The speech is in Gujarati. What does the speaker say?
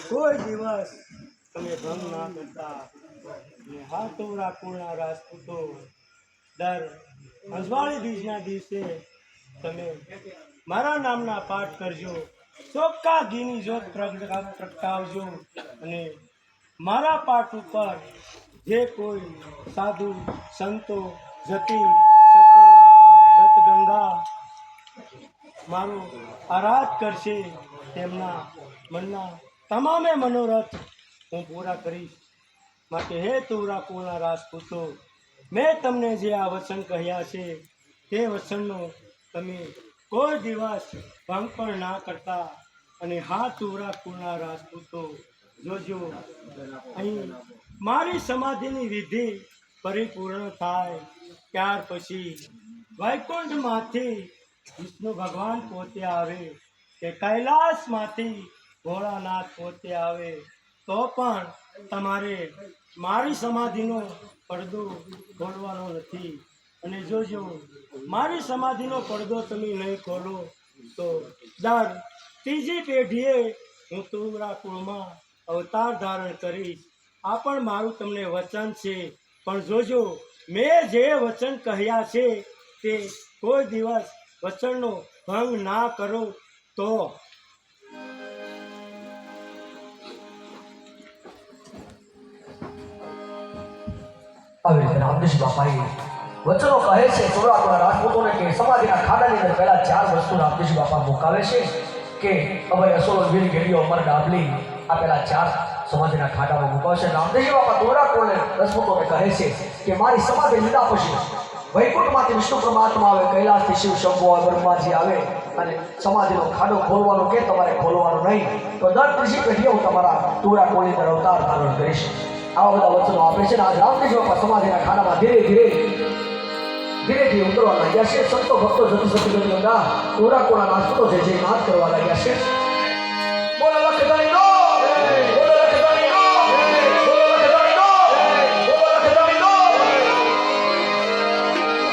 કોઈ દિવસ તમે ભંગ ના કરતા. ને હાથોરા કુળના રાજપૂતો દર અંજવાળી બીજના દિવસે તમે મારા નામના પાઠ કરજો, ચોખ્ખા ઘીની જ્યોત પ્રગટાવજો અને મારા પાઠ ઉપર જે કોઈ સાધુ સંતો જતી સતી ગત ગંગા મારું આરાધ કરશે તેમના મનના તમામે મનોરથ હું પૂરા કરીશ. માટે હે તુરા કુળના રાજપૂતો, મેં તમને જે આ વચન કહ્યા છે તે વચનનો તમે કોઈ દિવસ ભંગ પણ ના કરતા. અને હા તુરા કુળના રાજપૂતો, જોજો અહીં મારી સમાધિની વિધિ પરિપૂર્ણ થાય ત્યાર પછી વૈકુંઠમાંથી વિષ્ણુ ભગવાન પોતે આવે કે કૈલાસમાંથી ભોળાનાથ પોતે આવે તો પણ તમારે મારી સમાધિનો પડદો ખોલવાનો નથી. અને જોજો મારી સમાધિનો પડદો તમે નહીં ખોલો તો દર ત્રીજી પેઢીએ હું તુરા કુળમાં અવતાર ધારણ કરીશ. આ પણ મારું તમને વચન છે. પણ જોજો મેં જે વચન કહ્યા છે તે કોઈ દિવસ વચનનો ભંગ ના કરો તો. આવી રીતે રામદેશ બાપાએ વચનો કહે છે ચોરાકુળના રાજપૂતોને કે સમાધિના ખાડાની અંદર પહેલા 4 વસ્તુ રામદેશ બાપા મુકાવે છે કે અભય અસોલો વીર ઘેડિયો અમર ડાબલી આ પહેલા 4 સમાધિના ખાડામાં મુકાવશે. રામદેશ બાપા ચોરાકુળના રાજપૂતોને કહે છે કે મારી સમાધિ લીધા પછી વૈકુંઠમાંથી વિષ્ણુ પરમાત્મા આવે, કૈલાસથી શિવ શંભુ આવે, બ્રહ્માજી આવે અને સમાધિનો ખાડો ખોલવાનો કે તમારે ખોલવાનો નહીં. તો દર ત્રીજી પેઢીએ હું તમારા ચોરાકુળની અંદર અવતાર ધારણ કરીશ. આવા બધા વચનો આપે છે. આજ રામદેશ બાપા સમાધિના ખાડામાં ધીરે ધીરે ઉતરવા લાગ્યા છે. સંતો ભક્તો જતી સતી ગંગા ચોરાકુળના રાજપૂતો જે નાદ કરવા લાગ્યા છે. બોલો લખધણી નો